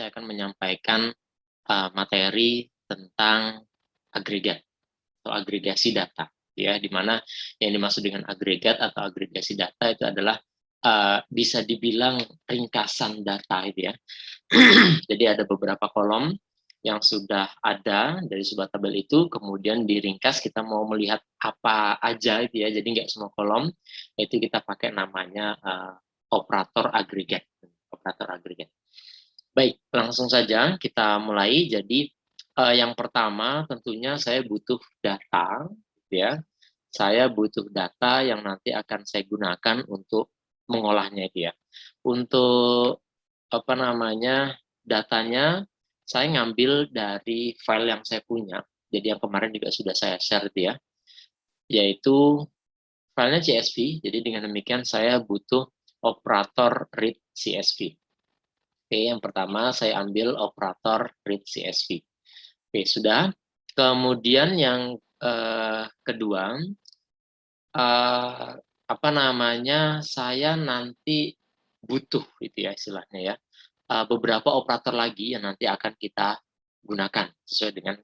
saya akan menyampaikan materi tentang agregat atau agregasi data, ya, di mana yang dimaksud dengan agregat atau agregasi data itu adalah bisa dibilang ringkasan data, itu ya. Jadi ada beberapa kolom yang sudah ada dari sebuah tabel itu, kemudian diringkas kita mau melihat apa aja, itu ya. Jadi nggak semua kolom, itu kita pakai namanya operator agregat. Operator agregat. Baik, langsung saja kita mulai. Jadi yang pertama tentunya saya butuh data, ya. Saya butuh data yang nanti akan saya gunakan untuk mengolahnya, itu ya. Untuk apa namanya, datanya saya ngambil dari file yang saya punya. Jadi yang kemarin juga sudah saya share, itu ya, yaitu filenya CSV. Jadi dengan demikian saya butuh operator read CSV. Oke, yang pertama saya ambil operator read CSV. Oke, sudah. Kemudian yang kedua, apa namanya, saya nanti butuh, itu ya istilahnya ya, beberapa operator lagi yang nanti akan kita gunakan sesuai dengan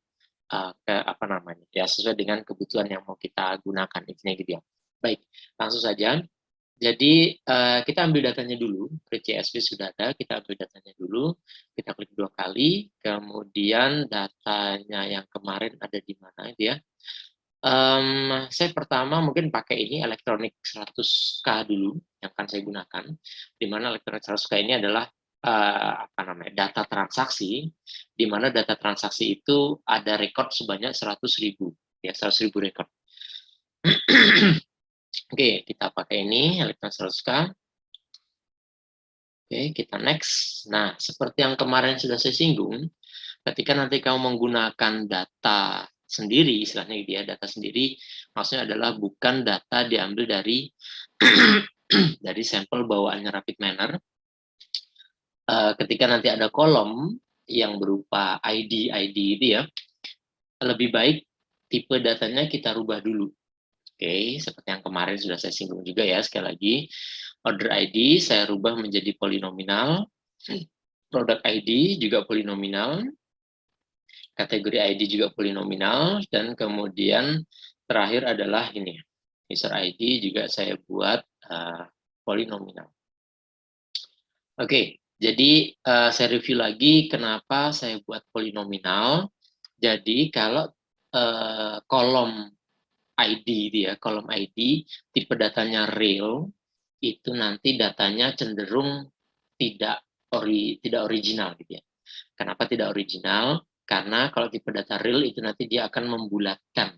apa namanya ya, sesuai dengan kebutuhan yang mau kita gunakan, intinya gitu ya. Baik, langsung saja. Jadi kita ambil datanya dulu, read CSV sudah ada, kita ambil datanya dulu, kita klik 2 kali, kemudian datanya yang kemarin ada di mana, itu ya. Saya pertama mungkin pakai ini elektronik 100K dulu yang akan saya gunakan, di mana elektronik 100K ini adalah apa namanya, data transaksi, di mana data transaksi itu ada rekod sebanyak 100.000, ya, 100.000 rekod. Oke, kita pakai ini elektronik 100K. Oke, kita next. Nah, seperti yang kemarin sudah saya singgung, ketika nanti kamu menggunakan data sendiri, istilahnya gitu ya, data sendiri, maksudnya adalah bukan data diambil dari dari sampel bawaannya Rapid Manner. Ketika nanti ada kolom yang berupa ID itu ya, lebih baik tipe datanya kita rubah dulu. Oke, seperti yang kemarin sudah saya singgung juga ya, sekali lagi, order ID saya rubah menjadi polinominal, product ID juga polinominal, kategori ID juga polinominal, dan kemudian terakhir adalah ini, user ID juga saya buat polinominal. Oke, jadi saya review lagi kenapa saya buat polinominal. Jadi kalau kolom ID dia, kolom ID tipe datanya real, itu nanti datanya cenderung tidak original gitu ya. Kenapa tidak original? Karena kalau tipe data real itu nanti dia akan membulatkan.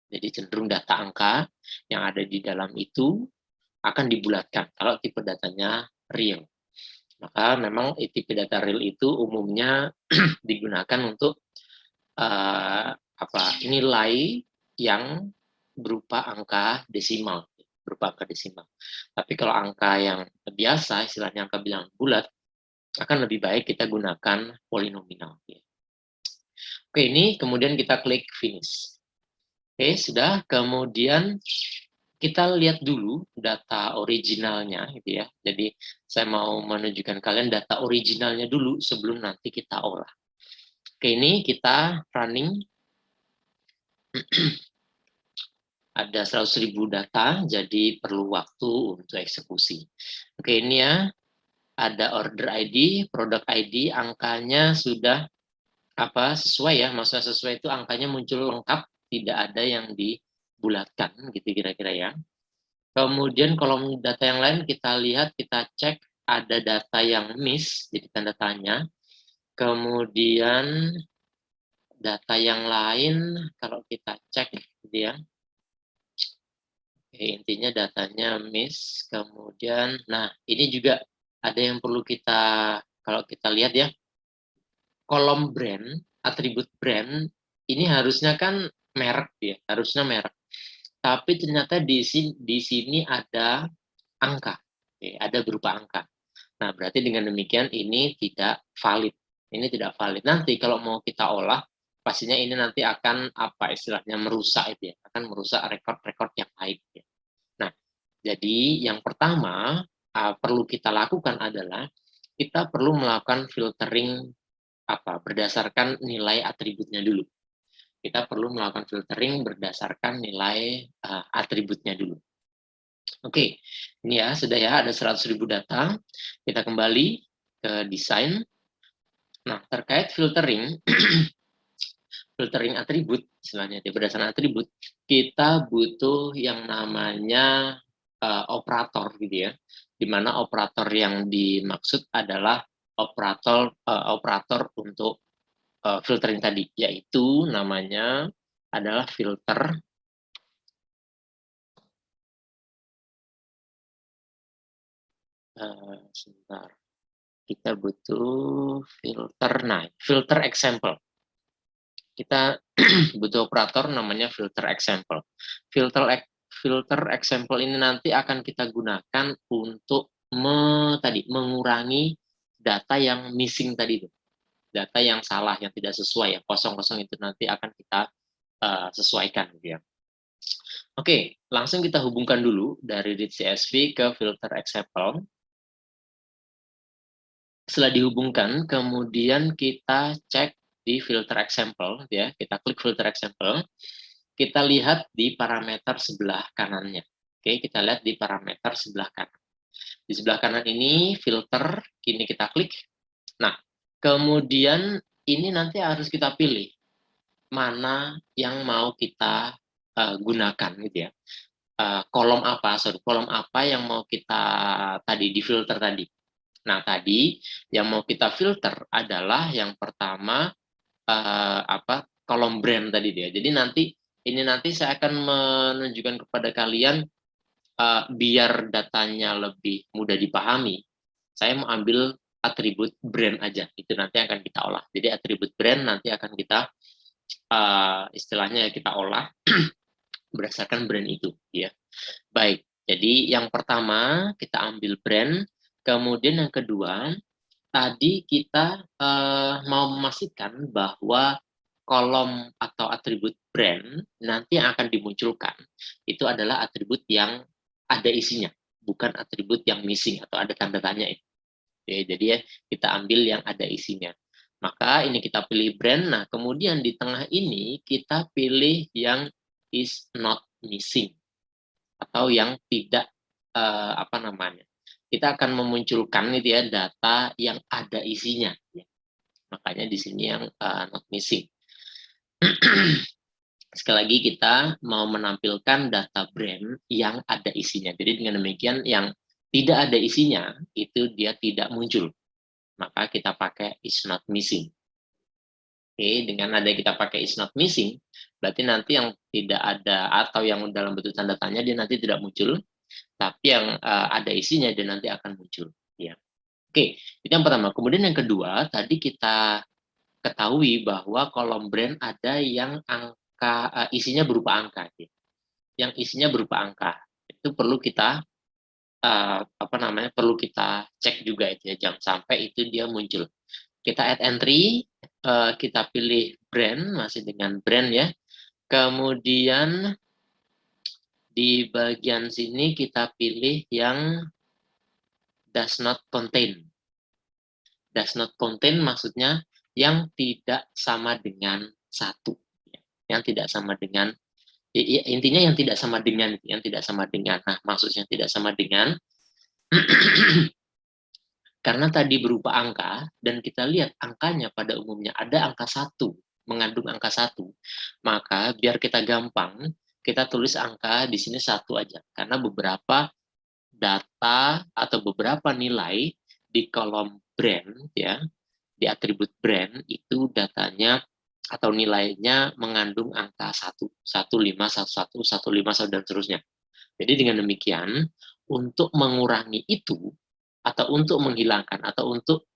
Jadi cenderung data angka yang ada di dalam itu akan dibulatkan kalau tipe datanya real. Maka memang tipe data real itu umumnya digunakan untuk nilai yang berupa angka desimal, Tapi kalau angka yang biasa, istilahnya angka bilangan bulat, akan lebih baik kita gunakan polinominal. Oke, ini kemudian kita klik finish. Oke, sudah. Kemudian kita lihat dulu data originalnya, gitu ya. Jadi saya mau menunjukkan kalian data originalnya dulu sebelum nanti kita olah. Oke, ini kita running. Ada 100.000 data, jadi perlu waktu untuk eksekusi. Oke, ini ya, ada order ID, product ID, angkanya sudah sesuai ya, maksudnya sesuai itu angkanya muncul lengkap, tidak ada yang dibulatkan, gitu kira-kira ya. Kemudian kolom data yang lain kita lihat, kita cek ada data yang miss, jadi tanda tanya. Kemudian data yang lain kalau kita cek, gitu ya. Oke, intinya datanya miss, kemudian, nah ini juga ada yang perlu kita, kalau kita lihat ya, kolom brand, atribut brand, ini harusnya kan merek ya, harusnya merek. Tapi ternyata di sini ada angka, ada berupa angka. Nah, berarti dengan demikian ini tidak valid. Ini tidak valid. Nanti kalau mau kita olah, pastinya ini nanti akan istilahnya merusak itu ya, akan merusak rekod-rekod yang lain. Ya. Nah, jadi yang pertama perlu kita lakukan adalah kita perlu melakukan filtering berdasarkan nilai atributnya dulu. Kita perlu melakukan filtering berdasarkan nilai atributnya dulu. Oke, ini ya sudah ya, ada 100.000 data. Kita kembali ke desain. Nah, terkait filtering, filtering atribut, istilahnya berdasarkan atribut, kita butuh yang namanya operator gitu ya, di mana operator yang dimaksud adalah operator untuk filtering tadi, yaitu namanya adalah filter. Sebentar, kita butuh filter. Nah, filter example. Kita butuh operator namanya filter example. Filter example ini nanti akan kita gunakan untuk mengurangi data yang missing tadi itu. Data yang salah, yang tidak sesuai, yang kosong-kosong itu nanti akan kita sesuaikan gitu ya. Oke, langsung kita hubungkan dulu dari read CSV ke filter example. Setelah dihubungkan, kemudian kita cek di filter example, ya, kita klik filter example, kita lihat di parameter sebelah kanannya. Oke, kita lihat di parameter sebelah kanan. Di sebelah kanan ini filter, kini kita klik. Nah, kemudian ini nanti harus kita pilih mana yang mau kita gunakan, gitu ya. Kolom apa yang mau kita tadi di filter tadi. Nah, tadi yang mau kita filter adalah yang pertama kolom brand tadi dia. Jadi nanti saya akan menunjukkan kepada kalian biar datanya lebih mudah dipahami. Saya mau ambil atribut brand aja. Itu nanti akan kita olah. Jadi atribut brand nanti akan kita istilahnya kita olah berdasarkan brand itu, ya. Baik. Jadi yang pertama kita ambil brand, kemudian yang kedua tadi kita mau memastikan bahwa kolom atau atribut brand nanti yang akan dimunculkan itu adalah atribut yang ada isinya, bukan atribut yang missing atau ada tanda tanya. Ya, jadi ya kita ambil yang ada isinya. Maka ini kita pilih brand. Nah, kemudian di tengah ini kita pilih yang is not missing atau yang tidak kita akan memunculkan itu ya data yang ada isinya. Ya. Makanya di sini yang not missing. Sekali lagi kita mau menampilkan data brand yang ada isinya. Jadi dengan demikian yang tidak ada isinya itu dia tidak muncul. Maka kita pakai is not missing. Oke, dengan ada kita pakai is not missing, berarti nanti yang tidak ada atau yang dalam bentuk tanda tanya dia nanti tidak muncul, tapi yang ada isinya dia nanti akan muncul. Ya. Oke, itu yang pertama. Kemudian yang kedua, tadi kita ketahui bahwa kolom brand ada yang angka isinya berupa angka. Ya. Yang isinya berupa angka itu perlu kita perlu kita cek juga itu ya, jangan sampai itu dia muncul. Kita add entry, kita pilih brand, masih dengan brand ya. Kemudian di bagian sini kita pilih yang does not contain. Does not contain maksudnya yang tidak sama dengan satu. Yang tidak sama dengan, intinya yang tidak sama dengan, Nah, maksudnya tidak sama dengan, karena tadi berupa angka, dan kita lihat angkanya pada umumnya ada angka 1, mengandung angka 1, maka biar kita gampang, kita tulis angka di sini 1 aja. Karena beberapa data atau beberapa nilai di kolom brand, ya, di atribut brand, itu datanya atau nilainya mengandung angka 1, 15, 11, 15, dan seterusnya. Jadi dengan demikian, untuk mengurangi itu, atau untuk menghilangkan, atau untuk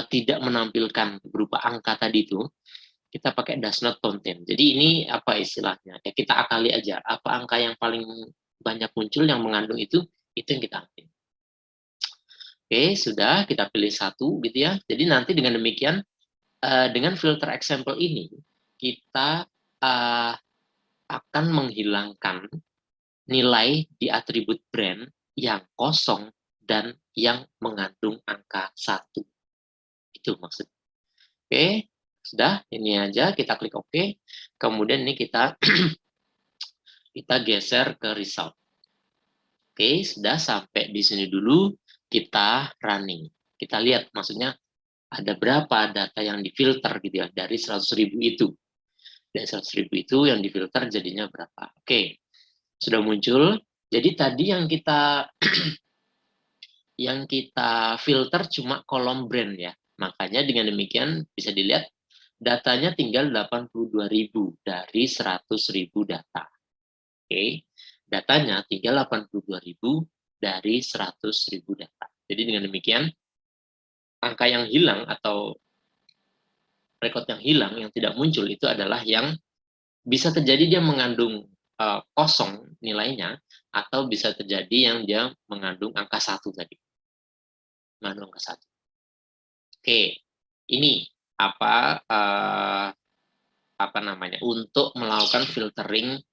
tidak menampilkan berupa angka tadi itu, kita pakai does not contain. Jadi ini apa istilahnya? Ya kita akali aja, apa angka yang paling banyak muncul yang mengandung itu yang kita ambil. Oke, sudah kita pilih 1 gitu ya. Jadi nanti dengan demikian, dengan filter example ini, kita akan menghilangkan nilai di atribut brand yang kosong dan yang mengandung angka 1. Itu maksudnya. Oke, sudah, ini aja kita klik OK. Kemudian ini kita kita geser ke result. Oke, sudah sampai di sini dulu, kita running. Kita lihat, maksudnya ada berapa data yang difilter gitu ya, dari 100.000 itu. Dari 100.000 itu yang difilter jadinya berapa. Oke, sudah muncul. Jadi tadi yang kita filter cuma kolom brand ya. Makanya dengan demikian bisa dilihat datanya tinggal 82.000 dari 100.000 data. Oke, datanya tinggal 82.000 dari 100.000 data. Jadi dengan demikian, angka yang hilang atau rekod yang hilang, yang tidak muncul itu adalah yang bisa terjadi dia mengandung kosong nilainya, atau bisa terjadi yang dia mengandung angka 1 tadi. Mengandung angka 1. Oke, ini apa namanya, untuk melakukan filtering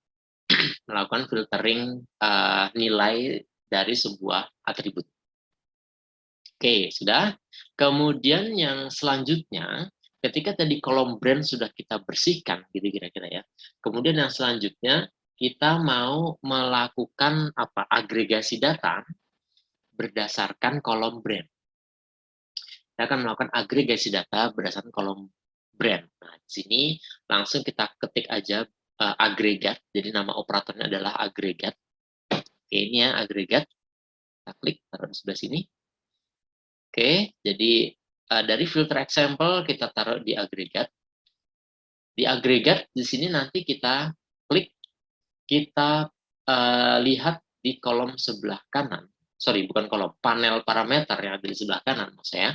nilai dari sebuah atribut. Oke, sudah. Kemudian yang selanjutnya, ketika tadi kolom brand sudah kita bersihkan, gitu kira-kira ya. Kemudian yang selanjutnya, kita mau melakukan agregasi data berdasarkan kolom brand. Kita akan melakukan agregasi data berdasarkan kolom brand. Nah, di sini langsung kita ketik aja agregat. Jadi nama operatornya adalah agregat. Oke, ini ya agregat. Kita klik, taruh di sebelah sini. Oke, jadi dari filter example kita taruh di agregat. Di agregat di sini nanti kita klik, kita lihat di kolom sebelah kanan. Sorry, bukan kolom, panel parameter yang ada di sebelah kanan, maksud saya.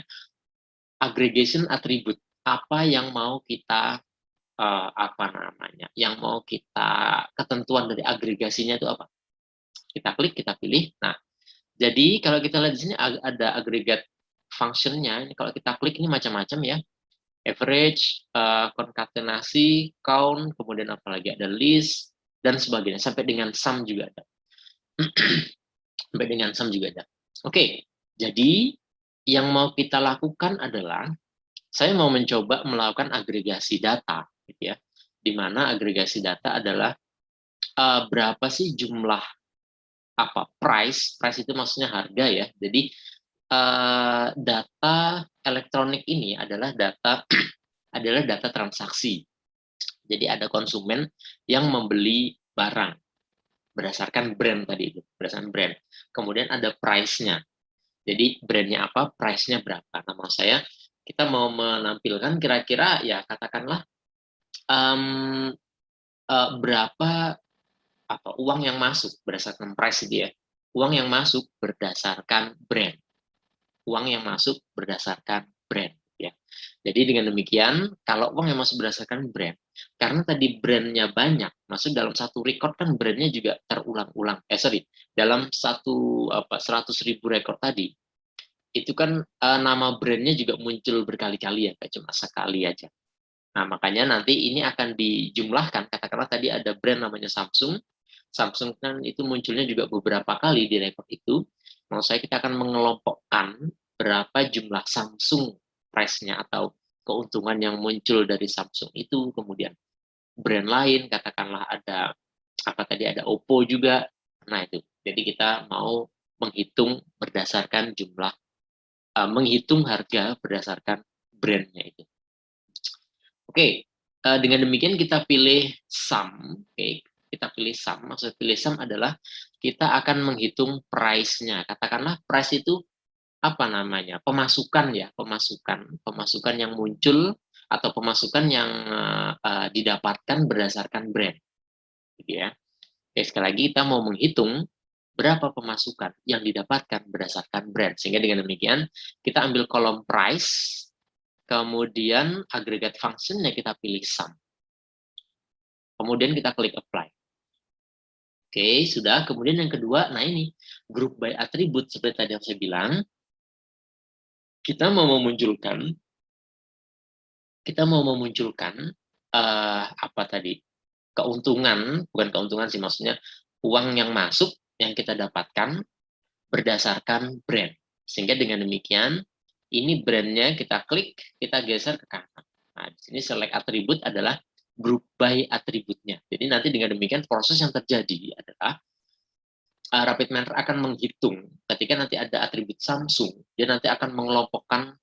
Aggregation attribute, apa yang mau kita yang mau kita ketentuan dari agregasinya itu apa? Kita klik, kita pilih. Nah, jadi kalau kita lihat di sini ada agregat function-nya. Kalau kita klik ini macam-macam ya. Average, konkatenasi, count, kemudian apalagi ada list, dan sebagainya. Sampai dengan sum juga ada. Sampai dengan sum juga ada. Oke, jadi yang mau kita lakukan adalah, saya mau mencoba melakukan agregasi data, gitu ya. Di mana agregasi data adalah berapa sih jumlah price itu maksudnya harga ya. Jadi data elektronik ini adalah data transaksi. Jadi ada konsumen yang membeli barang berdasarkan brand tadi itu, berdasarkan brand. Kemudian ada price-nya. Jadi brandnya apa, price-nya berapa. Nah, maksud saya kita mau menampilkan kira-kira ya katakanlah berapa uang yang masuk berdasarkan price dia. Uang yang masuk berdasarkan brand. Uang yang masuk berdasarkan brand ya. Jadi dengan demikian, kalau uang yang masuk berdasarkan brand, karena tadi brandnya banyak, masuk dalam satu record kan brandnya juga terulang-ulang. Dalam 100.000 record tadi, itu kan nama brandnya juga muncul berkali-kali ya, kayak cuma sekali aja. Nah, makanya nanti ini akan dijumlahkan. Katakanlah tadi ada brand namanya Samsung. Samsung kan itu munculnya juga beberapa kali di record itu. Maksud saya kita akan mengelompokkan berapa jumlah Samsung price-nya atau keuntungan yang muncul dari Samsung itu. Kemudian brand lain, katakanlah ada ada Oppo juga. Nah itu. Jadi kita mau menghitung berdasarkan menghitung harga berdasarkan brandnya itu. Oke, dengan demikian kita pilih sum. Oke, kita pilih sum. Maksud pilih sum adalah kita akan menghitung price-nya. Katakanlah price itu apa namanya? Pemasukan ya, pemasukan yang muncul atau pemasukan yang didapatkan berdasarkan brand. Gitu ya. Oke, sekali lagi kita mau menghitung berapa pemasukan yang didapatkan berdasarkan brand. Sehingga dengan demikian kita ambil kolom price. Kemudian agregat function-nya kita pilih sum. Kemudian kita klik apply. Oke, sudah. Kemudian yang kedua, nah ini, group by attribute seperti tadi yang saya bilang, kita mau memunculkan keuntungan, bukan keuntungan sih, maksudnya uang yang masuk yang kita dapatkan berdasarkan brand. Sehingga dengan demikian, ini brandnya kita klik, kita geser ke kanan. Nah, di sini select atribut adalah group by atributnya. Jadi nanti dengan demikian proses yang terjadi adalah Rapid Miner akan menghitung ketika nanti ada atribut Samsung, dia nanti akan mengelompokkan,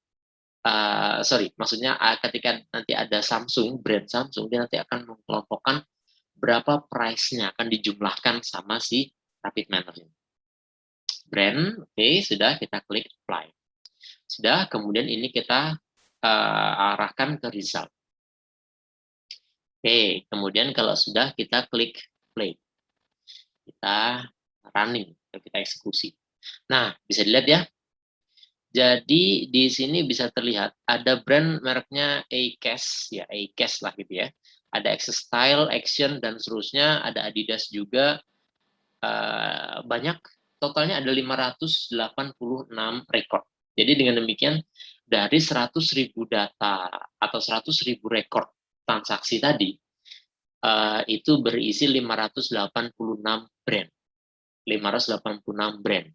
maksudnya ketika nanti ada Samsung, brand Samsung, dia nanti akan mengelompokkan berapa price-nya akan dijumlahkan sama si Rapid Miner. Brand, oke, sudah kita klik apply. Sudah, kemudian ini kita arahkan ke result. Oke, kemudian kalau sudah kita klik play. Kita running, kita eksekusi. Nah, bisa dilihat ya. Jadi di sini bisa terlihat ada brand mereknya Acast, ya Acast lah gitu ya. Ada Access Style, Action dan seterusnya. Ada Adidas juga. Banyak, totalnya ada 586 rekor. Jadi dengan demikian dari 100.000 data atau 100.000 rekor transaksi tadi, itu berisi 586 brand. 586 brand.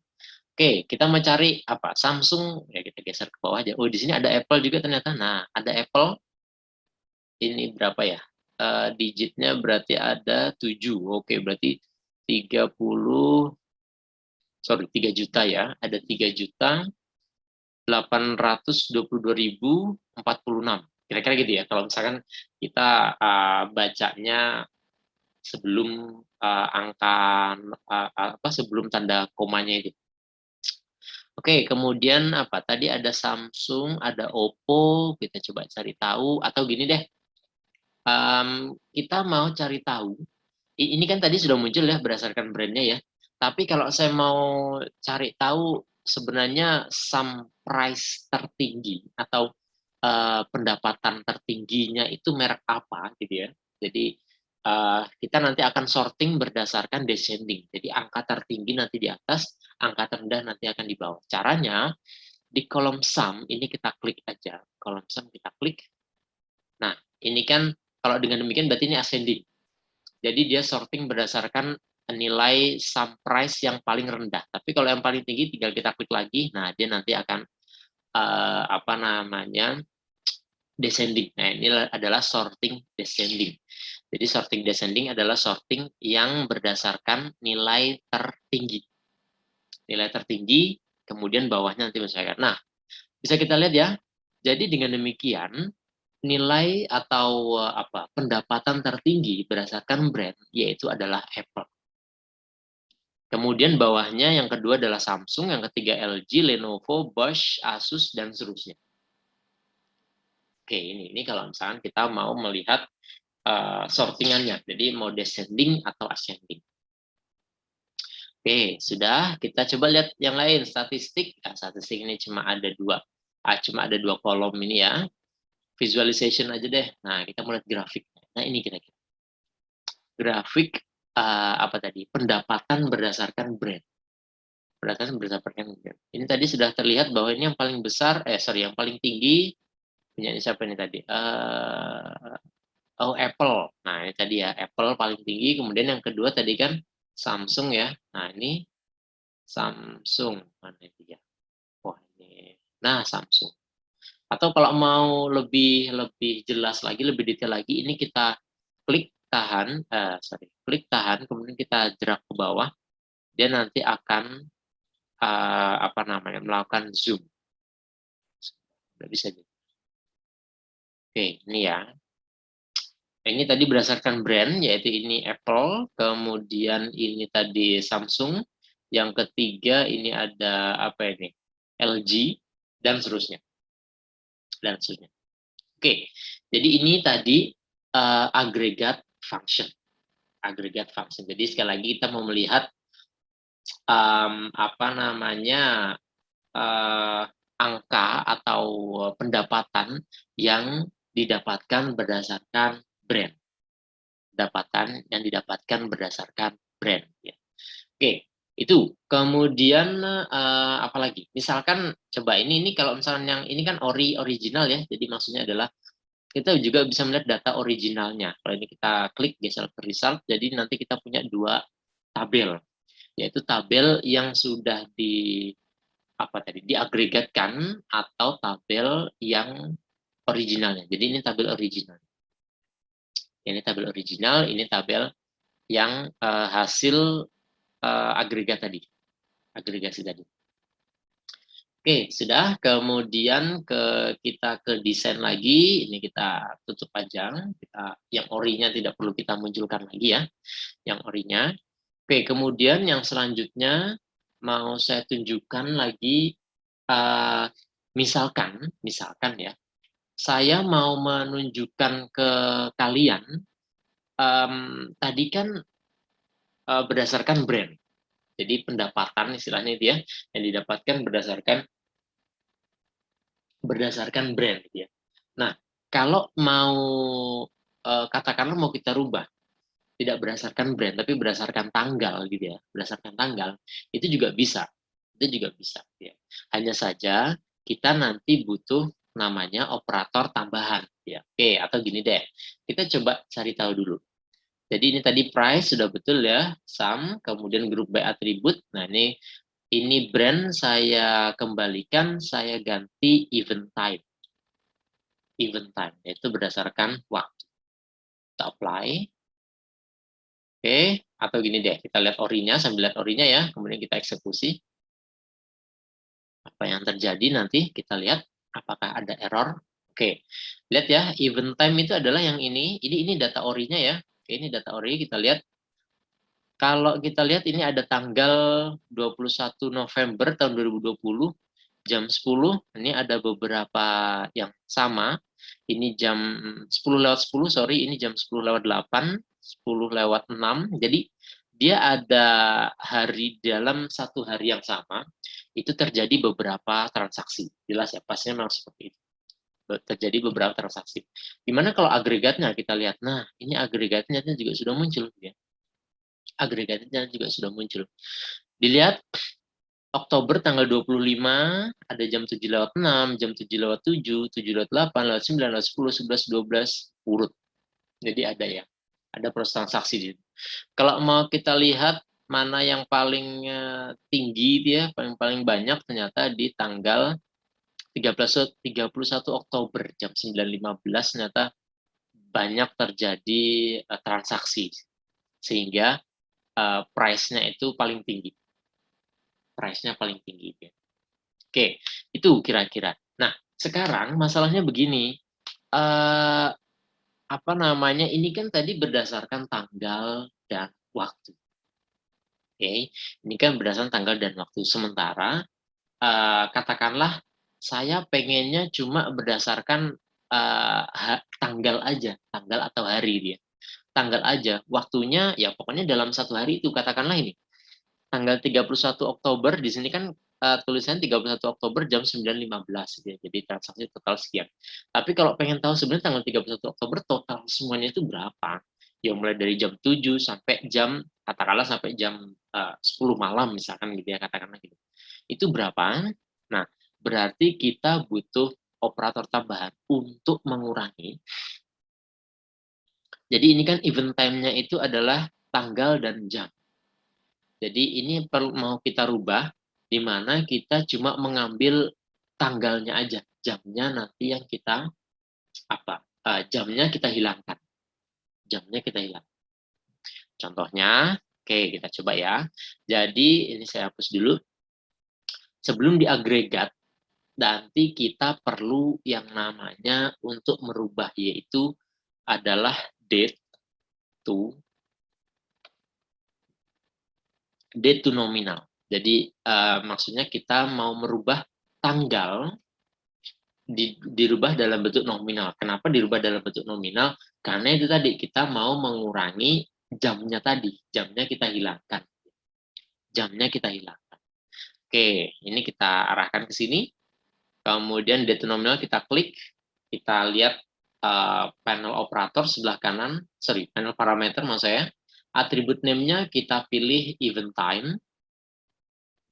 Oke, kita mencari apa? Samsung, ya kita geser ke bawah aja. Oh, di sini ada Apple juga ternyata. Nah, ada Apple. Ini berapa ya? Digitnya berarti ada 7. Oke, berarti 3 juta ya. Ada 3.822.046. Kira-kira gitu ya. Kalau misalkan kita bacanya sebelum angka sebelum tanda komanya itu. Oke, kemudian apa? Tadi ada Samsung, ada Oppo, kita coba cari tahu, atau gini deh, kita mau cari tahu, ini kan tadi sudah muncul ya berdasarkan brandnya ya, tapi kalau saya mau cari tahu sebenarnya sum price tertinggi atau pendapatan tertingginya itu merek apa gitu ya. Jadi kita nanti akan sorting berdasarkan descending. Jadi angka tertinggi nanti di atas, angka terendah nanti akan di bawah. Caranya di kolom sum ini kita klik aja. Kolom sum kita klik. Nah, ini kan kalau dengan demikian berarti ini ascending. Jadi dia sorting berdasarkan nilai sum price yang paling rendah. Tapi kalau yang paling tinggi tinggal kita klik lagi. Nah, dia nanti akan descending. Nah, ini adalah sorting descending. Jadi sorting descending adalah sorting yang berdasarkan nilai tertinggi. Nilai tertinggi, kemudian bawahnya nanti menyesuaikan. Nah, bisa kita lihat ya. Jadi dengan demikian, nilai atau pendapatan tertinggi berdasarkan brand, yaitu adalah Apple. Kemudian bawahnya yang kedua adalah Samsung, yang ketiga LG, Lenovo, Bosch, Asus, dan seterusnya. Oke, ini kalau misalkan kita mau melihat sortingannya, jadi mau descending atau ascending. Oke, sudah. Kita coba lihat yang lain, statistik. Statistik ini cuma ada dua kolom ini ya. Visualization aja deh. Nah, kita mulai grafik. Nah, ini kira-kira. Grafik apa tadi? Pendapatan berdasarkan brand. Pendapatan berdasarkan brand. Ini tadi sudah terlihat bahwa ini yang paling besar, yang paling tinggi punya siapa ini tadi? Apple. Nah, ini tadi ya, Apple paling tinggi. Kemudian yang kedua tadi kan Samsung ya. Nah, ini Samsung. Mana itu ya? Wah, ini. Nah, Samsung. Atau kalau mau lebih jelas lagi, lebih detail lagi, ini kita klik tahan, klik tahan, kemudian kita drag ke bawah, dia nanti akan melakukan zoom. Nggak bisa. Oke, ini ya. Ini tadi berdasarkan brand, yaitu ini Apple, kemudian ini tadi Samsung, yang ketiga ini ada apa ini? LG, dan seterusnya. Dan seterusnya. Oke, jadi ini tadi agregat function. Agregat function. Jadi sekali lagi kita mau melihat angka atau pendapatan yang didapatkan berdasarkan brand. Pendapatan yang didapatkan berdasarkan brand. Ya. Oke, itu. Kemudian apalagi? Misalkan coba ini kalau misalnya yang ini kan original ya. Jadi maksudnya adalah kita juga bisa melihat data originalnya. Kalau ini kita klik geser ke result, jadi nanti kita punya dua tabel, yaitu tabel yang sudah diagregatkan atau tabel yang originalnya. Jadi ini tabel original. Ini tabel original, ini tabel yang hasil agregat tadi, agregasi tadi. Oke, sudah. Kemudian kita ke desain lagi. Ini kita tutup aja. Yang orinya tidak perlu kita munculkan lagi ya. Yang orinya. Oke, kemudian yang selanjutnya mau saya tunjukkan lagi. Misalkan ya, saya mau menunjukkan ke kalian. Tadi kan berdasarkan brand. Jadi pendapatan istilahnya itu ya, yang didapatkan berdasarkan brand gitu ya. Nah, kalau mau katakanlah mau kita rubah tidak berdasarkan brand tapi berdasarkan tanggal gitu ya, berdasarkan tanggal itu juga bisa. Itu juga bisa ya. Hanya saja kita nanti butuh namanya operator tambahan ya. Oke, atau gini deh. Kita coba cari tahu dulu. Jadi ini tadi price sudah betul ya, sum, kemudian grup by atribut. Nah, ini brand saya kembalikan, saya ganti event type. Event time, yaitu berdasarkan waktu. Kita apply. Oke, atau gini deh, kita lihat orinya, sambil lihat orinya ya, kemudian kita eksekusi. Apa yang terjadi nanti, kita lihat apakah ada error. Oke, lihat ya, event time itu adalah yang ini data orinya ya. Oke, ini data ori, kita lihat. Kalau kita lihat ini ada tanggal 21 November tahun 2020, jam 10, ini ada beberapa yang sama. Ini jam 10 lewat 10, sorry, ini jam 10 lewat 8, 10 lewat 6. Jadi dia ada hari dalam satu hari yang sama, itu terjadi beberapa transaksi. Jelas ya, pasnya memang seperti itu. Terjadi beberapa transaksi. Gimana kalau agregatnya kita lihat? Nah, ini agregatnya juga sudah muncul. Ya. Agregatnya juga sudah muncul. Dilihat Oktober tanggal 25, ada jam 7 lewat 6, jam 7 lewat 7, 7 lewat 8, lewat 9, lewat 10, 11, 12, urut. Jadi ada ya, ada proses transaksi di situ. Kalau mau kita lihat mana yang paling tinggi dia, paling banyak ternyata di tanggal 31 Oktober jam 9.15 ternyata banyak terjadi transaksi. Sehingga price-nya itu paling tinggi. Price-nya paling tinggi. Oke, itu kira-kira. Nah, sekarang masalahnya begini. Apa namanya, ini kan tadi berdasarkan tanggal dan waktu. Oke, ini kan berdasarkan tanggal dan waktu. Sementara, katakanlah saya pengennya cuma berdasarkan tanggal aja, tanggal atau hari dia. Tanggal aja, waktunya ya pokoknya dalam satu hari itu, katakanlah ini. Tanggal 31 Oktober, di sini kan tulisannya 31 Oktober jam 9.15 gitu ya. Jadi transaksi total sekian. Tapi kalau pengen tahu sebenarnya tanggal 31 Oktober total semuanya itu berapa? Ya mulai dari jam 7 sampai jam, katakanlah sampai jam 10 malam misalkan gitu ya, katakanlah gitu. Itu berapa? Nah, berarti kita butuh operator tambahan untuk mengurangi. Jadi ini kan event time-nya itu adalah tanggal dan jam. Jadi ini mau kita rubah, di mana kita cuma mengambil tanggalnya aja, jamnya nanti yang kita jamnya kita hilangkan, jamnya kita hilang. Contohnya, oke kita coba ya. Jadi ini saya hapus dulu. Sebelum diagregat, nanti kita perlu yang namanya untuk merubah, yaitu adalah date to nominal. Jadi maksudnya kita mau merubah tanggal dirubah dalam bentuk nominal. Kenapa dirubah dalam bentuk nominal? Karena itu tadi kita mau mengurangi jamnya tadi, jamnya kita hilangkan. Jamnya kita hilangkan. Oke, ini kita arahkan ke sini. Kemudian date to nominal kita klik, kita lihat panel operator sebelah kanan, panel parameter maksud saya. Atribut name-nya kita pilih event time.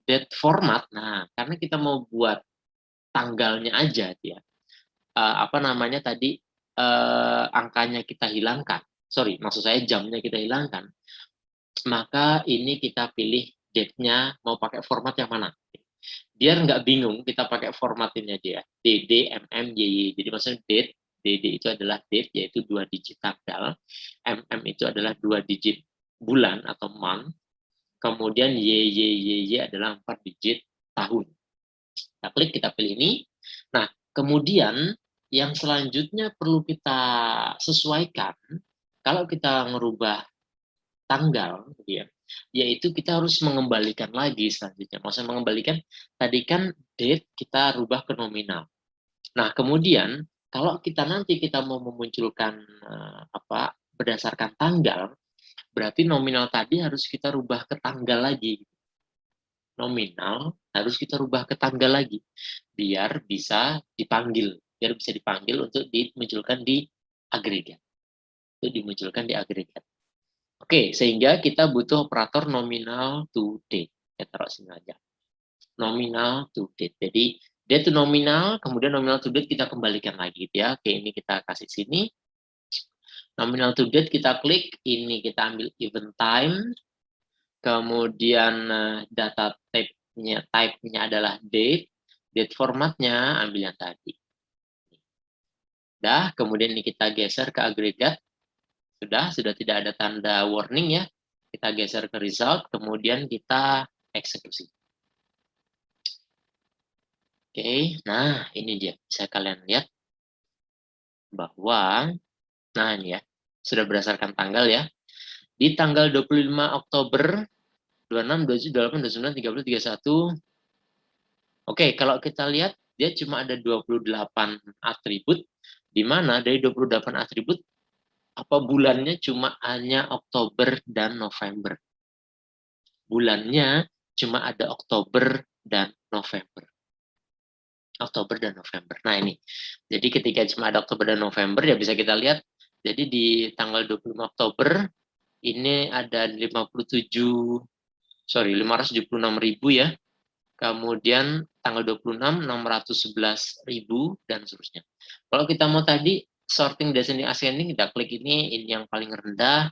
Date format, nah karena kita mau buat tanggalnya aja ya. Apa namanya tadi, angkanya kita hilangkan. Maksud saya jamnya kita hilangkan. Maka ini kita pilih date-nya mau pakai format yang mana. Biar nggak bingung, kita pakai format ini aja ya, DD, MM, YY. Jadi maksudnya date, DD itu adalah date, yaitu 2 digit tanggal, MM itu adalah 2 digit bulan atau month, kemudian YY adalah 4 digit tahun. Kita klik, kita pilih ini. Nah, kemudian yang selanjutnya perlu kita sesuaikan, kalau kita merubah tanggal, gitu ya, yaitu kita harus mengembalikan lagi selanjutnya. Maksudnya mengembalikan, tadi kan date kita rubah ke nominal. Nah, kemudian kalau kita nanti kita mau memunculkan berdasarkan tanggal, berarti nominal tadi harus kita rubah ke tanggal lagi. Nominal harus kita rubah ke tanggal lagi biar bisa dipanggil, untuk dimunculkan di agregat. Itu dimunculkan di agregat. Oke, sehingga kita butuh operator nominal to date. Kita taruh sini aja. Nominal to date. Jadi date to nominal, kemudian nominal to date kita kembalikan lagi ya. Oke, ini kita kasih sini. Nominal to date kita klik, ini kita ambil event time. Kemudian data type-nya adalah date. Date formatnya ambil yang tadi. Dah, kemudian ini kita geser ke agregat. Sudah tidak ada tanda warning ya. Kita geser ke result, kemudian kita eksekusi. Oke, nah ini dia. Bisa kalian lihat bahwa, nah ini ya, sudah berdasarkan tanggal ya. Di tanggal 25 Oktober, 26, 27, 28, 29, 30, 31. Oke, kalau kita lihat, dia cuma ada 28 atribut, di mana dari 28 atribut, bulannya cuma hanya Oktober dan November. Bulannya cuma ada Oktober dan November. Oktober dan November. Nah ini, jadi ketika cuma ada Oktober dan November, ya bisa kita lihat, jadi di tanggal 25 Oktober, ini ada 576.000 ya, kemudian tanggal 26, 611.000, dan seterusnya. Kalau kita mau tadi, sorting descending ascending, kita klik ini yang paling rendah,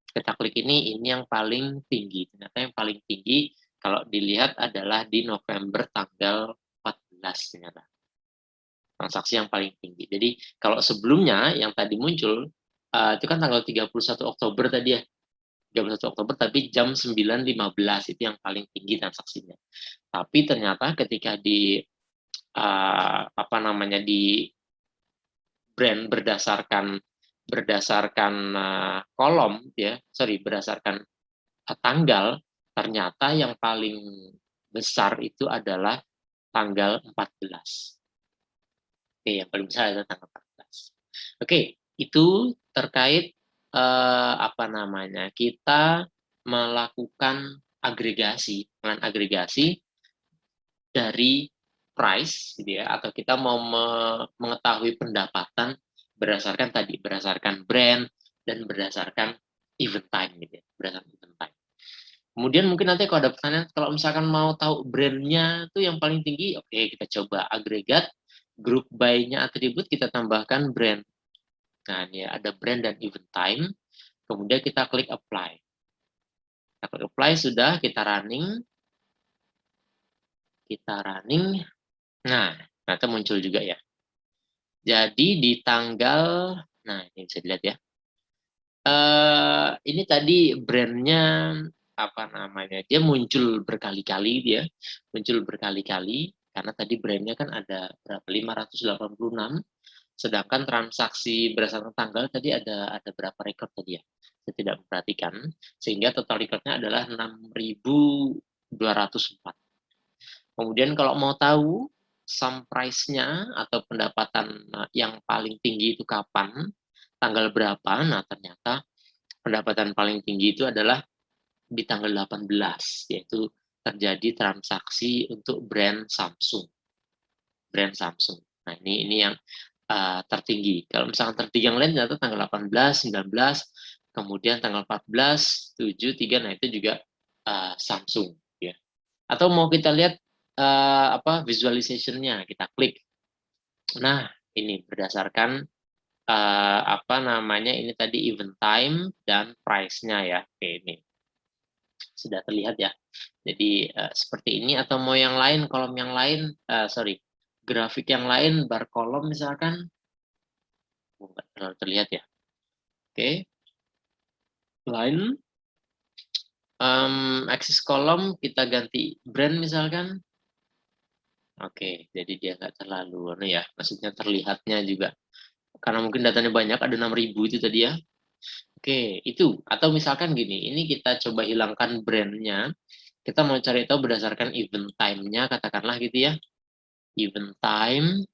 kita klik ini yang paling tinggi. Ternyata yang paling tinggi, kalau dilihat adalah di November tanggal 14 ternyata. Transaksi yang paling tinggi. Jadi kalau sebelumnya yang tadi muncul, itu kan tanggal 31 Oktober tadi ya, 31 Oktober, tapi jam 9.15 itu yang paling tinggi transaksinya. Tapi ternyata ketika di di brand berdasarkan kolom ya, berdasarkan tanggal, ternyata yang paling besar itu adalah tanggal 14. Oke, yang paling besar adalah tanggal 14. Oke, itu terkait kita melakukan agregasi dari price gitu ya, atau kita mau mengetahui pendapatan berdasarkan brand dan berdasarkan event time gitu ya, berdasarkan event time. Kemudian mungkin nanti kalau ada pertanyaan, kalau misalkan mau tahu brandnya itu yang paling tinggi, oke, kita coba agregat, group by-nya atribut kita tambahkan brand. Nah, ini ada brand dan event time. Kemudian kita klik apply. Kita klik apply, sudah, kita running. Nah, ternyata muncul juga ya. Jadi di tanggal, nah ini bisa dilihat ya. Ini tadi brandnya dia muncul berkali-kali karena tadi brandnya kan ada berapa, 586, sedangkan transaksi berdasarkan tanggal tadi ada berapa rekor tadi ya, saya tidak memperhatikan, sehingga total recordnya adalah 6.204. Kemudian kalau mau tahu sum price-nya atau pendapatan yang paling tinggi itu kapan, tanggal berapa, nah ternyata pendapatan paling tinggi itu adalah di tanggal 18, yaitu terjadi transaksi untuk brand Samsung. Nah, ini yang tertinggi. Kalau misalkan tertinggi yang lain ternyata tanggal 18, 19, kemudian tanggal 14, 7, 3, nah itu juga Samsung ya. Atau mau kita lihat visualization-nya, kita klik. Nah, ini berdasarkan ini tadi event time dan price-nya ya. Oke, ini Sudah terlihat ya. Jadi seperti ini, atau mau yang lain, kolom yang lain, grafik yang lain, bar kolom misalkan. Nggak terlalu terlihat ya. Oke. Line. Axis kolom kita ganti brand misalkan. Oke, jadi dia nggak terlalu ya, maksudnya terlihatnya juga. Karena mungkin datanya banyak, ada 6.000 itu tadi ya. Oke, itu. Atau misalkan gini, ini kita coba hilangkan brandnya. Kita mau cari tahu berdasarkan event time-nya, katakanlah gitu ya. Event time,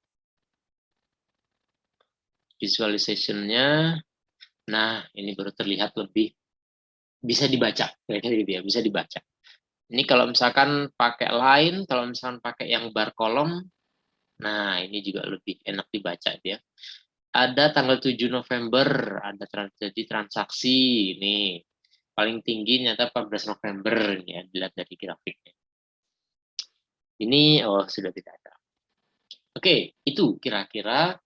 visualization-nya. Nah, ini baru terlihat lebih bisa dibaca, kira-kira gitu ya, bisa dibaca. Ini kalau misalkan pakai line, kalau misalkan pakai yang bar kolom, nah ini juga lebih enak dibaca dia. Ada tanggal 7 November, ada terjadi transaksi, ini paling tinggi nyata 14 November, ini ya, dilihat dari grafiknya. Ini, oh sudah tidak ada. Oke, itu kira-kira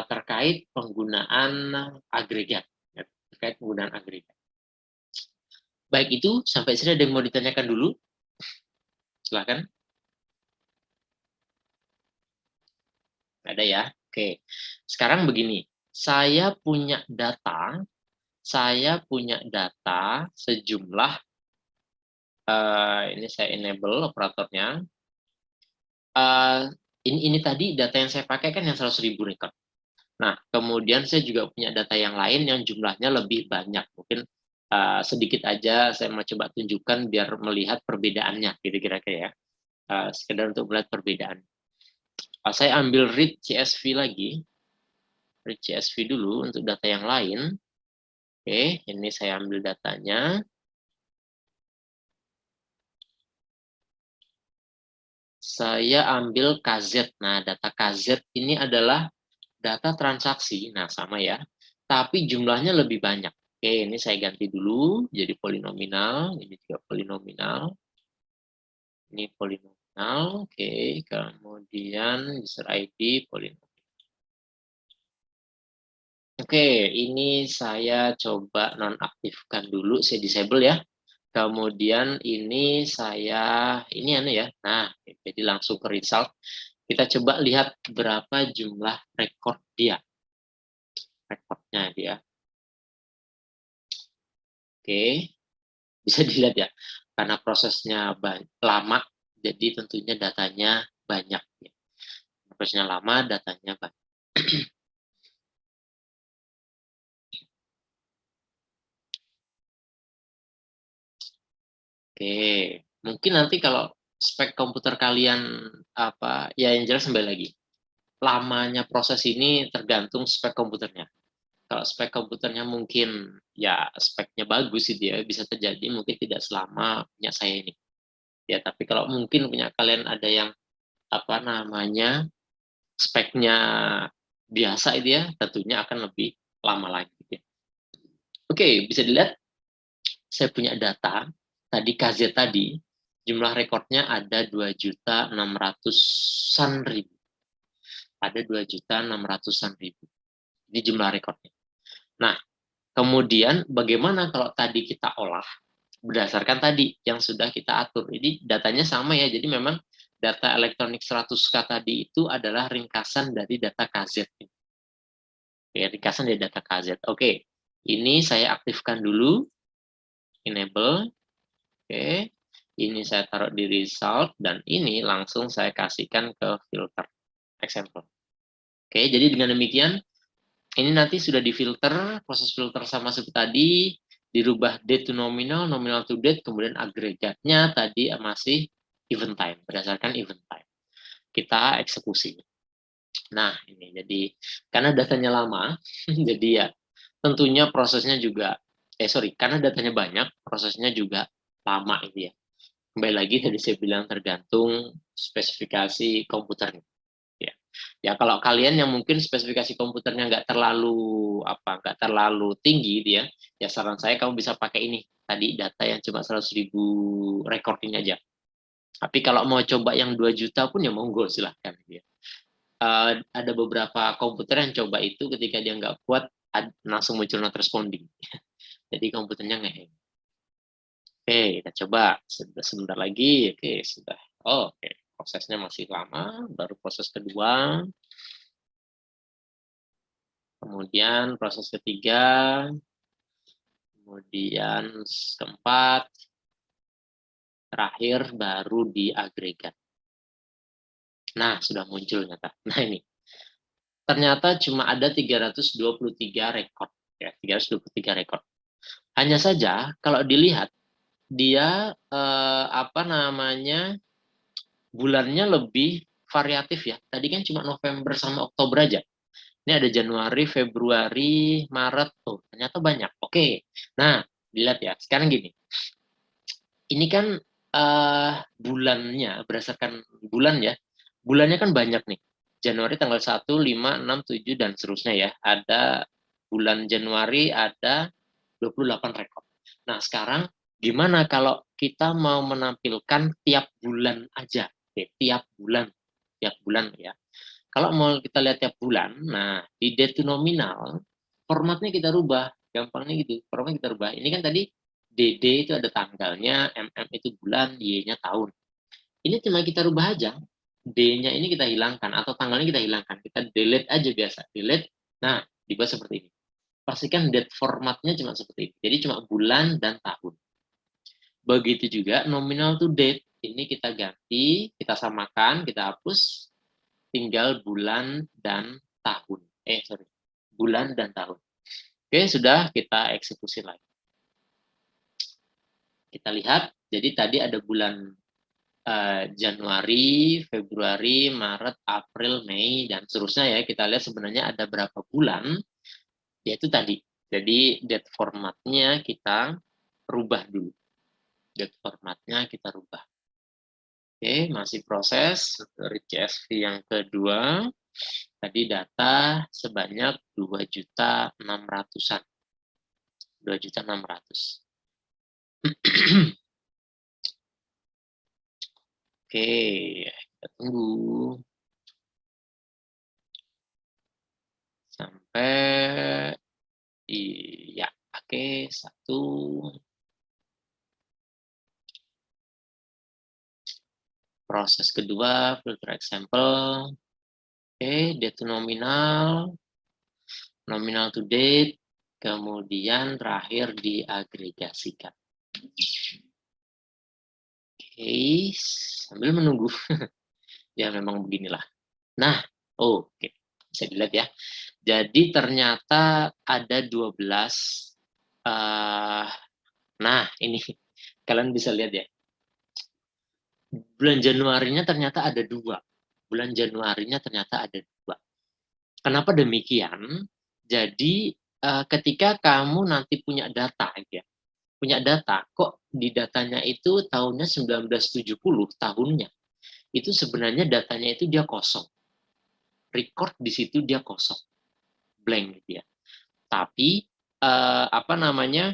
terkait penggunaan agregat. Ya, terkait penggunaan agregat. Baik itu, sampai sini ada yang mau ditanyakan dulu? Silakan. Ada ya? Oke. Sekarang begini, saya punya data sejumlah, ini saya enable operatornya. Ini tadi data yang saya pakai kan yang 100.000 record. Nah, kemudian saya juga punya data yang lain yang jumlahnya lebih banyak. Mungkin sedikit aja saya mau coba tunjukkan biar melihat perbedaannya, gitu kira-kira ya. Sekedar untuk melihat perbedaan. Saya ambil read CSV lagi. Read CSV dulu untuk data yang lain. Oke, ini saya ambil datanya. Saya ambil KZ. Nah, data KZ ini adalah data transaksi. Nah, sama ya. Tapi jumlahnya lebih banyak. Oke, ini saya ganti dulu jadi polinominal. Ini juga polinominal. Ini polinominal. Oke, kemudian user ID polinominal. Oke, ini saya coba nonaktifkan dulu, saya disable ya. Kemudian ini ya. Nah, jadi langsung ke result. Kita coba lihat berapa jumlah rekor dia. Rekornya dia. Oke, bisa dilihat ya. Karena prosesnya lama, jadi tentunya datanya banyak. Prosesnya lama, datanya banyak. Oke, mungkin nanti kalau spek komputer kalian ya yang jelas kembali lagi. Lamanya proses ini tergantung spek komputernya. Kalau spek komputernya mungkin ya speknya bagus sih dia bisa terjadi mungkin tidak selama punya saya ini. Ya, tapi kalau mungkin punya kalian ada yang speknya biasa itu ya, tentunya akan lebih lama lagi. Ya. Oke, bisa dilihat saya punya data tadi KZ tadi jumlah rekornya ada 2.600.000-an ribu. Ada 2.600.000-an ribu. Ini jumlah rekornya. Nah, kemudian bagaimana kalau tadi kita olah berdasarkan tadi yang sudah kita atur. Ini datanya sama ya. Jadi memang data elektronik 100K tadi itu adalah ringkasan dari data KZ. Oke, ringkasan dari data KZ. Oke, ini saya aktifkan dulu. Enable. Oke, ini saya taruh di result dan ini langsung saya kasihkan ke filter example. Oke, jadi dengan demikian ini nanti sudah difilter, proses filter sama seperti tadi, dirubah date to nominal, nominal to date, kemudian agregatnya tadi masih event time, berdasarkan event time. Kita eksekusi. Nah, ini jadi karena datanya lama, jadi ya tentunya prosesnya juga, karena datanya banyak, prosesnya juga lama itu ya. Kembali lagi tadi saya bilang tergantung spesifikasi komputernya. Ya kalau kalian yang mungkin spesifikasi komputernya nggak terlalu tinggi gitu ya saran saya kamu bisa pakai ini tadi data yang cuma 100.000 record ini aja. Tapi kalau mau coba yang 2 juta pun ya monggo silahkan. Ya. Ada beberapa komputer yang coba itu ketika dia nggak kuat langsung muncul not responding. Jadi komputernya nggak. Oke, kita coba sebentar lagi. Oke, sudah. Oh, oke, prosesnya masih lama. Baru proses kedua. Kemudian proses ketiga. Kemudian keempat. Terakhir baru di agregat. Nah, sudah muncul nyata. Nah, ini. Ternyata cuma ada 323 rekor. Ya, 323 rekor. Hanya saja, kalau dilihat, dia apa namanya, bulannya lebih variatif ya. Tadi kan cuma November sama Oktober aja. Ini ada Januari, Februari, Maret. Tuh, ternyata banyak. Oke. Nah, dilihat ya. Sekarang gini. Ini kan bulannya, berdasarkan bulan ya. Bulannya kan banyak nih. Januari tanggal 1, 5, 6, 7, dan seterusnya ya. Ada bulan Januari ada 28 rekor. Nah, sekarang gimana kalau kita mau menampilkan tiap bulan aja? Oke, tiap bulan ya. Kalau mau kita lihat tiap bulan, nah di date to nominal, formatnya kita rubah. Gampangnya gitu, formatnya kita rubah. Ini kan tadi DD itu ada tanggalnya, MM itu bulan, Y-nya tahun. Ini cuma kita rubah aja. D-nya ini kita hilangkan, atau tanggalnya kita hilangkan. Kita delete aja biasa. Delete, nah dibuat seperti ini. Pastikan date formatnya cuma seperti ini. Jadi cuma bulan dan tahun. Begitu juga nominal to date. Ini kita ganti, kita samakan, kita hapus, tinggal bulan dan tahun. Sorry, bulan dan tahun. Oke, sudah kita eksekusi lagi. Kita lihat, jadi tadi ada bulan Januari, Februari, Maret, April, Mei, dan seterusnya ya. Kita lihat sebenarnya ada berapa bulan, yaitu tadi. Jadi date formatnya kita rubah dulu. Date formatnya kita rubah. Oke, masih proses dari CSV yang kedua. Tadi data sebanyak 2.600.000-an. 2.600.000. Oke, kita tunggu sampai iya, oke, satu. Proses kedua, filter example. Oke, date to nominal, nominal to date, kemudian terakhir diagregasikan. Oke, sambil menunggu. Ya memang beginilah. Nah, oke, bisa dilihat ya. Jadi ternyata ada 12. Nah, ini kalian bisa lihat ya. Bulan Januarinya ternyata ada 2. Bulan Januarinya ternyata ada 2. Kenapa demikian? Jadi ketika kamu nanti punya data ya, punya data, kok di datanya itu tahunnya 1970 tahunnya. Itu sebenarnya datanya itu dia kosong. Record di situ dia kosong. Blank gitu ya. Tapi apa namanya?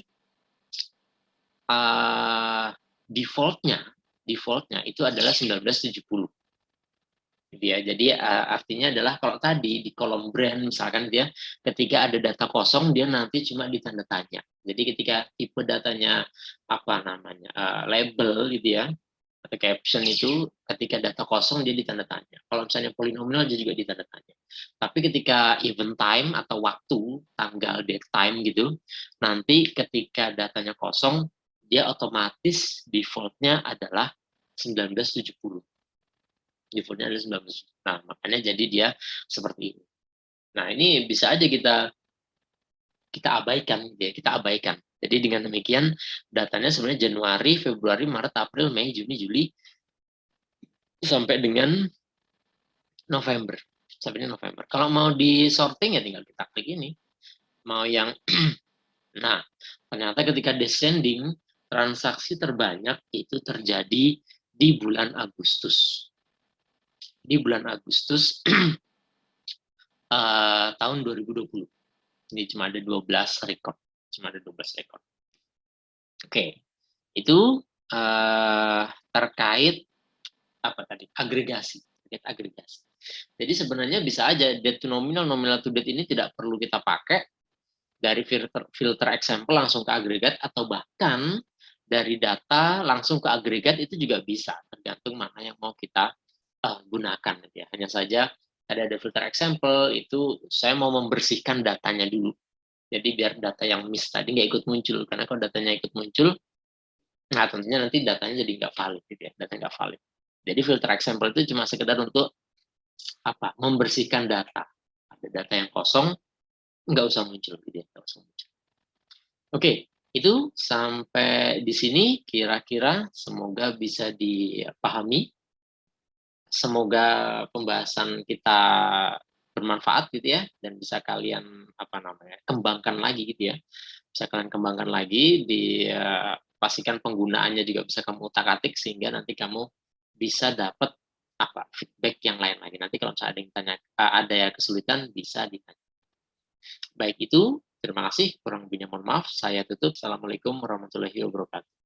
Defaultnya itu adalah 1970. Ya, jadi artinya adalah kalau tadi di kolom brand misalkan dia ketika ada data kosong dia nanti cuma ditanda tanya. Jadi ketika tipe datanya apa namanya label gitu ya atau caption itu ketika data kosong dia ditanda tanya. Kalau misalnya polinomial dia juga ditanda tanya. Tapi ketika event time atau waktu tanggal date time gitu nanti ketika datanya kosong dia otomatis defaultnya adalah 1970. Defaultnya adalah 19. Nah, makanya jadi dia seperti ini. Nah, ini bisa aja kita abaikan, ya, kita abaikan. Jadi dengan demikian datanya sebenarnya Januari, Februari, Maret, April, Mei, Juni, Juli sampai dengan November. Sampai dengan November. Kalau mau di sorting ya tinggal kita klik ini. Mau yang nah, ternyata ketika descending transaksi terbanyak itu terjadi di bulan Agustus. Di bulan Agustus tahun 2020. Ini cuma ada 12 record. Cuma ada 12 record. Oke. Itu terkait apa tadi? Agregasi. Terkait agregasi. Jadi sebenarnya bisa aja date to nominal, nominal to date ini tidak perlu kita pakai dari filter example langsung ke agregat atau bahkan dari data langsung ke agregat itu juga bisa, tergantung mana yang mau kita gunakan. Ya. Hanya saja ada filter example, itu saya mau membersihkan datanya dulu. Jadi biar data yang miss tadi nggak ikut muncul, karena kalau datanya ikut muncul, nah tentunya nanti datanya jadi nggak valid, gitu ya, data nggak valid. Jadi filter example itu cuma sekedar untuk apa? Membersihkan data. Ada data yang kosong, nggak usah muncul, gitu ya, nggak usah muncul. Oke, itu sampai di sini kira-kira semoga bisa dipahami. Semoga pembahasan kita bermanfaat gitu ya, dan bisa kalian apa namanya kembangkan lagi gitu ya. Bisa kalian kembangkan lagi, pastikan penggunaannya juga bisa kamu utak-atik sehingga nanti kamu bisa dapat apa feedback yang lain lagi. Nanti kalau misalnya ada yang tanya, ada ya kesulitan bisa ditanya. Baik itu, terima kasih. Kurang lebihnya mohon maaf. Saya tutup. Assalamualaikum warahmatullahi wabarakatuh.